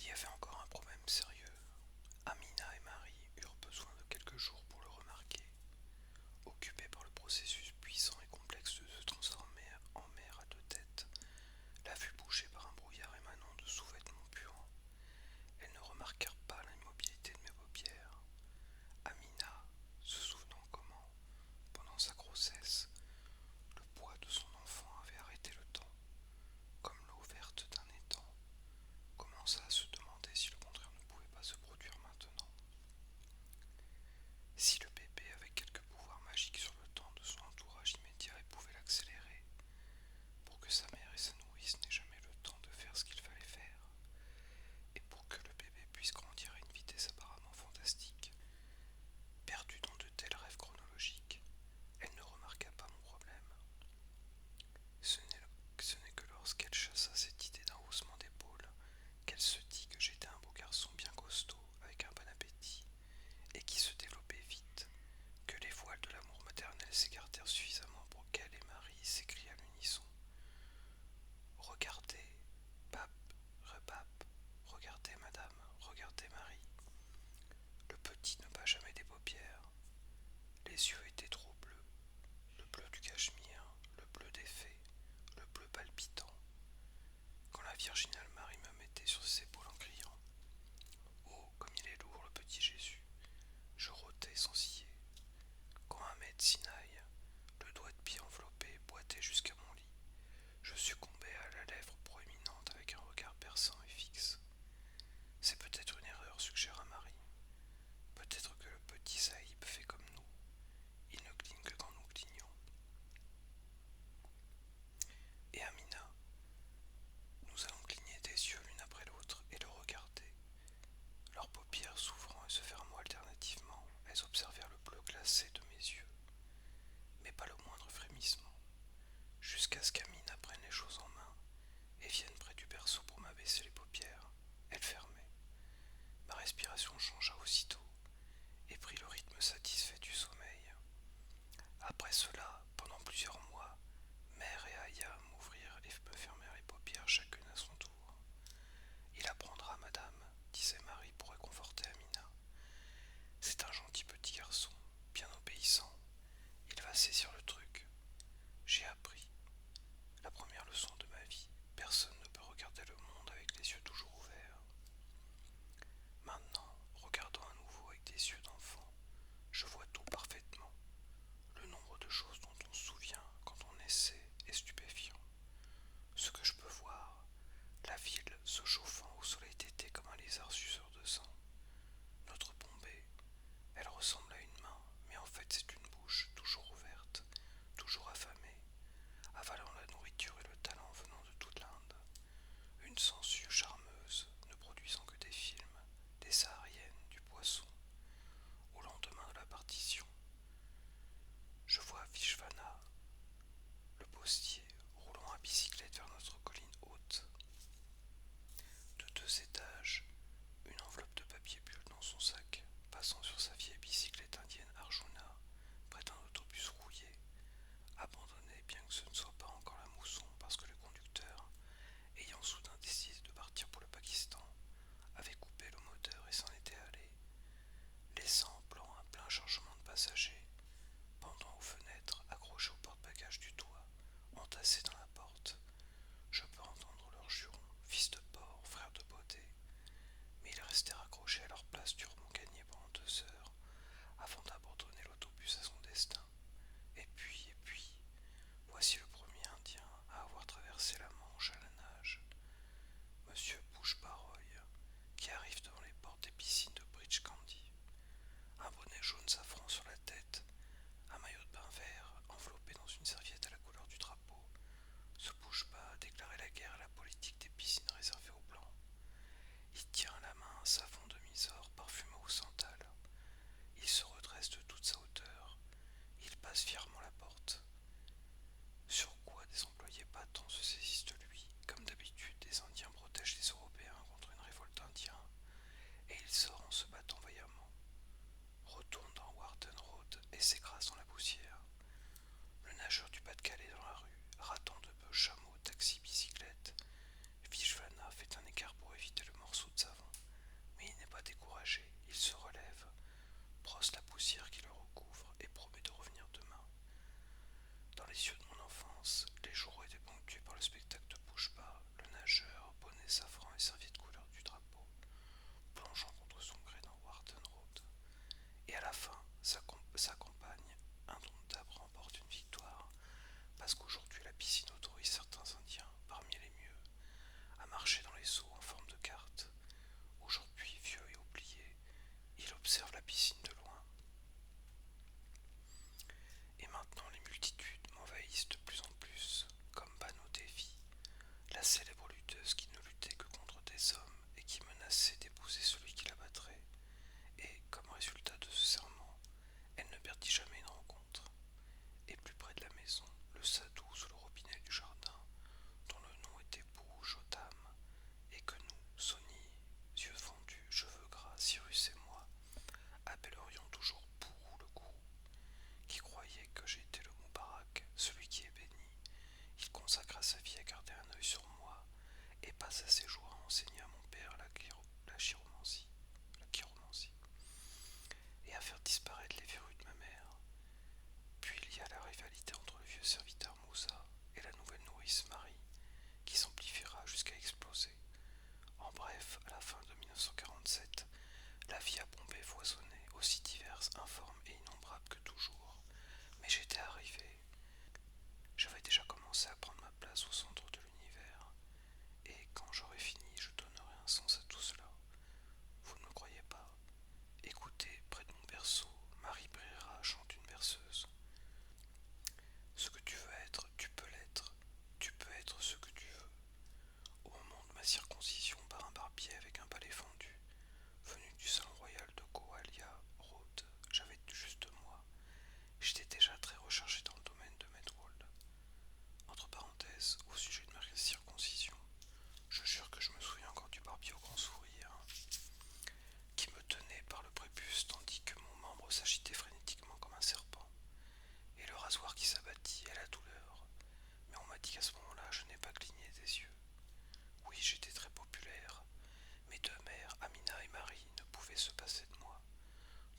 Il y avait encore un problème sérieux. Amina et Marie eurent besoin de quelques jours pour le remarquer. Occupée par le processus puissant et complexe de se transformer en mer à deux têtes, la vue bouchée par un brouillard émanant de sous-vêtements puants, elles ne remarquèrent pas l'immobilité de mes paupières. Amina, se souvenant comment, pendant sa grossesse, le poids de son enfant avait arrêté le temps, comme l'eau verte d'un étang, commença à se demander si le contraire ne pouvait pas se produire maintenant. Si le bébé avait quelque pouvoir magique sur le temps de son entourage immédiat et pouvait l'accélérer, pour que sa mère et sa nourrice n'aient jamais le temps de faire ce qu'il fallait faire, et pour que le bébé puisse grandir à une vitesse apparemment fantastique, perdue dans de tels rêves chronologiques, elle ne remarqua pas mon problème. Ce n'est que lorsqu'elle chassa cette idée d'un haussement d'épaule qu'elle se dit que j'étais un beau garçon bien costaud, avec un bon appétit, et qui se développait vite, que les voiles de l'amour maternel s'écartèrent suffisamment pour qu'elle et Marie s'écrient à l'unisson. Regardez, pape, repape, regardez madame, regardez Marie. Le petit ne bat jamais des paupières. Les yeux étaient trop bleus, le bleu du cachemire, le bleu des fées, le bleu palpitant. Quand la virginale Marie me mettait sur ses épaules en criant « Oh, comme il est lourd, le petit Jésus !» je rôtais sans scier. Quand Ahmed Sinaï, le doigt de pied enveloppé, boitait jusqu'à mon lit, je succombais à la lèvre proéminente avec un regard perçant et fixe. C'est peut-être une erreur, suggéra Marie. Peut-être que le petit Saïb fait comme nous. Il ne cligne que quand nous clignons. Et Amina, passa ses jours à enseigner à mon père la chiromancie, et à faire disparaître les verrues de ma mère. Puis il y a la rivalité entre le vieux serviteur Moussa et la nouvelle nourrice Marie, qui s'amplifiera jusqu'à exploser. En bref, à la fin de 1947, la vie a bombé foisonné, aussi diverse, informe et innombrable que toujours. Mais j'étais arrivé. J'avais déjà commencé à prendre ma place au centre de l'univers. Et quand j'aurai fini, je donnerai un sens à tout cela. Vous ne me croyez pas? Écoutez, près de mon berceau, Marie Brera chante une berceuse. Ce que tu veux être, tu peux l'être. Tu peux être ce que tu veux. Au moment de ma circoncision par un barbier avec un balai fendu, venu du salon royal de Coalia Road, j'avais juste moi. J'étais déjà très recherché dans le domaine de Medworld. Entre parenthèses, au sujet de ma circoncision, je jure que je me souviens encore du barbier au grand sourire, qui me tenait par le prépuce tandis que mon membre s'agitait frénétiquement comme un serpent, et le rasoir qui s'abattit à la douleur. Mais on m'a dit qu'à ce moment-là, je n'ai pas cligné des yeux. Oui, j'étais très populaire. Mes deux mères, Amina et Marie, ne pouvaient se passer de moi.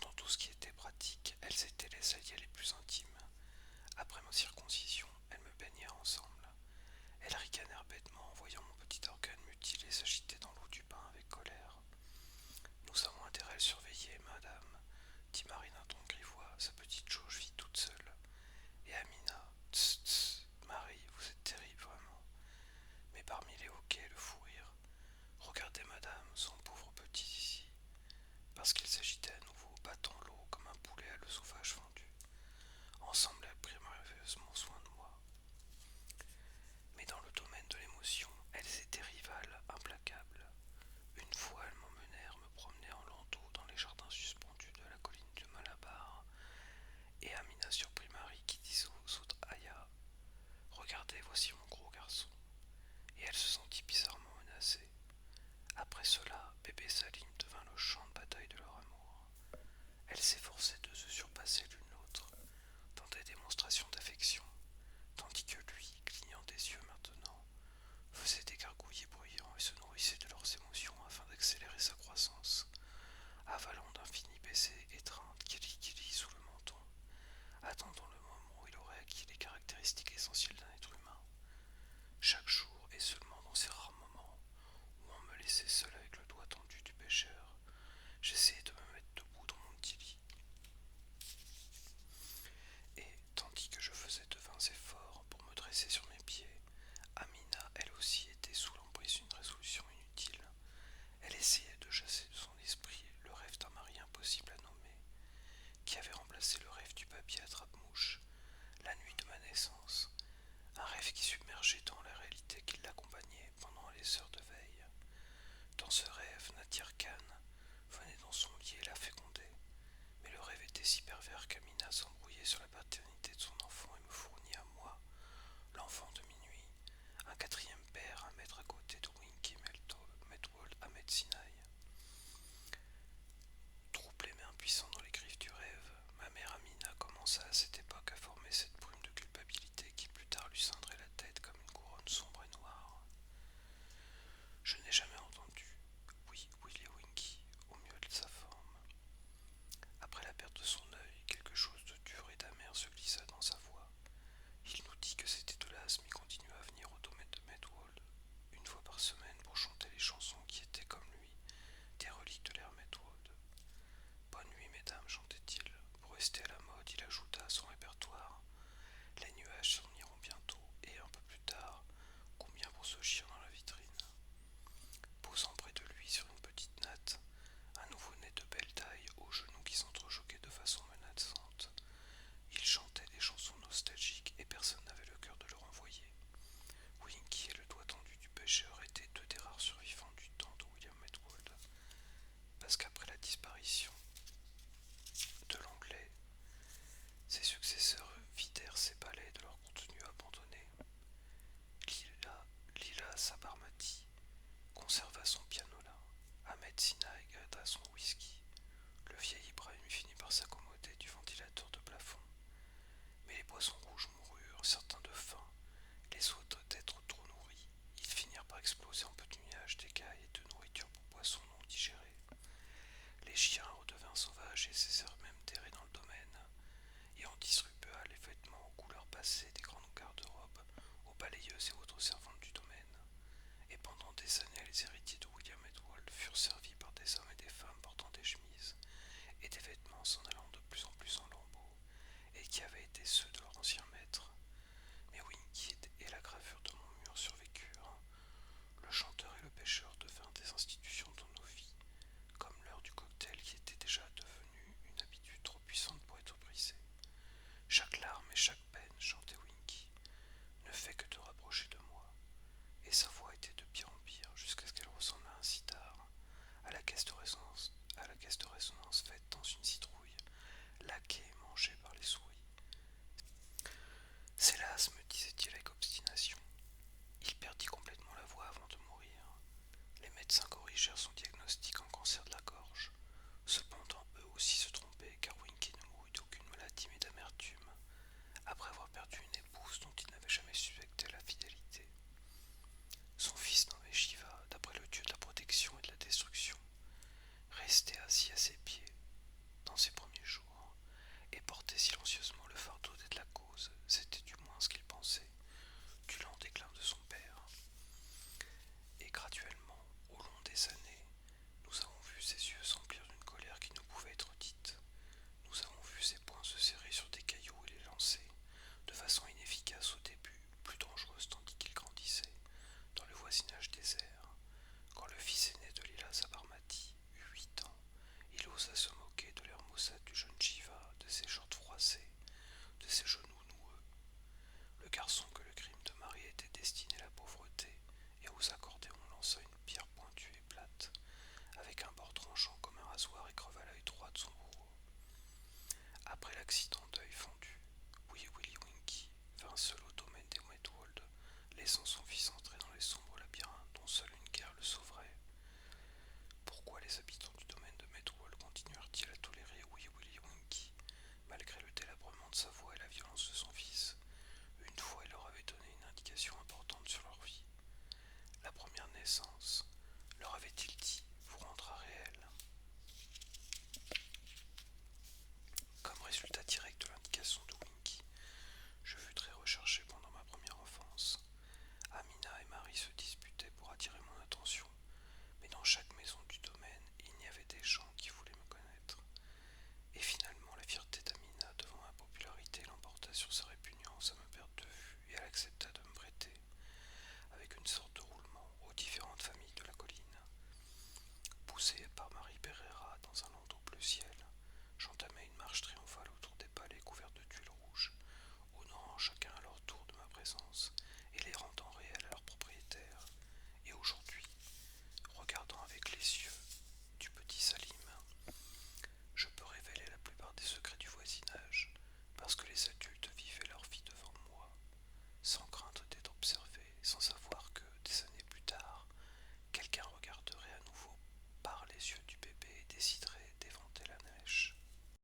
Dans tout ce qui était pratique, elles étaient les alliées les plus intimes. Après ma circoncision, elles me baignèrent ensemble. Elles ricanèrent bêtement en voyant mon petit organe mutilé s'agiter dans l'eau du bain avec colère. Nous avons intérêt à le surveiller, madame, dit Marie d'un ton grivois. Sa petite jauge vit toute seule. Et Amina, tss, tss, Marie, vous êtes terrible, vraiment. Mais parmi les hoquets et le fou rire, regardez, madame, son pauvre petit ici, parce qu'il s'agitait à nouveau, battant l'eau comme un poulet à l'œsophage fendu. Ensemble, elles prirent merveilleusement soin de moi. Mais dans le domaine de l'émotion, elles étaient rivales implacables. Une fois, elles m'emmenèrent me promener en landau dans les jardins suspendus de la colline de Malabar, et Amina surprit Marie qui disait aux autres Aya, regardez, voici mon gros garçon. Et elle se sentit bizarrement menacée. Après cela, bébé Salim devint le champ de bataille de leur amour. Elle s'efforçait de se surpasser l'une l'autre dans des démonstrations d'affection, tandis que lui, clignant des yeux maintenant, faisait des gargouillis bruyants et se nourrissait de leurs émotions afin d'accélérer sa croissance, avalant d'infinis baisers étreintes kili sous le menton, attendant le moment où il aurait acquis les caractéristiques essentielles d'un être humain. Chaque jour, et seulement dans ces rares moments où on me laissait seul avec le doigt tendu du pêcheur, j'essayais de me mettre debout dans mon petit lit. Et, tandis que je faisais de vains efforts pour me dresser sur mes pieds, Amina, elle aussi, était sous l'emprise d'une résolution inutile. Elle essayait de chasser de son esprit le rêve d'un mari impossible à nommer, qui avait remplacé le rêve du papier à trappe-mouche, la nuit de ma naissance, un rêve qui submergeait tant la réalité qui l'accompagnait pendant les heures de veille. Dans ce rêve, Nadir Khan venait dans son lit et la fécondait, mais le rêve était si pervers qu'Amina s'embrouillait sur la paternité de son enfant et me fournit à moi, l'enfant de minuit, un quatrième père à mettre à côté de Winky Medwold Ahmed Sinai. Troublé mais impuissant dans les griffes du rêve, ma mère Amina commença à cette époque à former cette brume de culpabilité qui plus tard lui cindrait la tête comme une couronne sombre et noire. Je n'ai jamais entendu oui, Willy Winky au mieux de sa forme. Après la perte de son œil, quelque chose de dur et d'amer se glissa dans sa voix. Il nous dit que c'était de l'asthme et continua à venir au domaine de Medwold une fois par semaine pour chanter les chansons qui étaient, comme lui, des reliques de l'ère Medwold. Bonne nuit, mesdames, chantait-il. Pour rester à la mode, il ajouta à son répertoire. Les nuages s'en iront bientôt, et un peu plus tard, combien pour ce chien dans la vitrine. Posant près de lui sur une petite natte, un nouveau-né de belle taille, aux genoux qui s'entrechoquaient de façon menaçante, il chantait des chansons nostalgiques et personne n'avait le cœur de le renvoyer. Winky et le doigt tendu du pêcheur étaient deux des rares survivants du temps de William Medwold, parce qu'après la disparition de l'anglais, ses successeurs vidèrent ses palais de leur contenu abandonné. Lila Sabarmati conserva son piano là. Ahmed Sinai garda son whisky. Le vieil Ibrahim finit par s'accommoder du ventilateur de plafond. Mais les poissons rouges moururent, certains de faim, les autres d'être trop nourris. Ils finirent par exploser en petits voisinage désert. Quand le fils aîné de Lila Sabarmati eut 8 ans, il osa se moquer de l'air maussade du jeune Shiva, de ses shorts froissés, de ses genoux noueux. Le garçon que le crime de Marie était destiné à la pauvreté et aux accordéons lança une pierre pointue et plate, avec un bord tranchant comme un rasoir et creva l'œil droit de son bourreau. Après l'accident d'œil fondu, Wee Willie Winky vint seul au domaine des Wetwold, laissant son fils entrer dans les sombres labyrinthes dont seule une guerre le sauverait. Pourquoi les habitants du domaine de Medwall continuèrent-ils à tolérer Wee Willie Winky, malgré le délabrement de sa voix et la violence de son fils? Une fois, il leur avait donné une indication importante sur leur vie. La première naissance,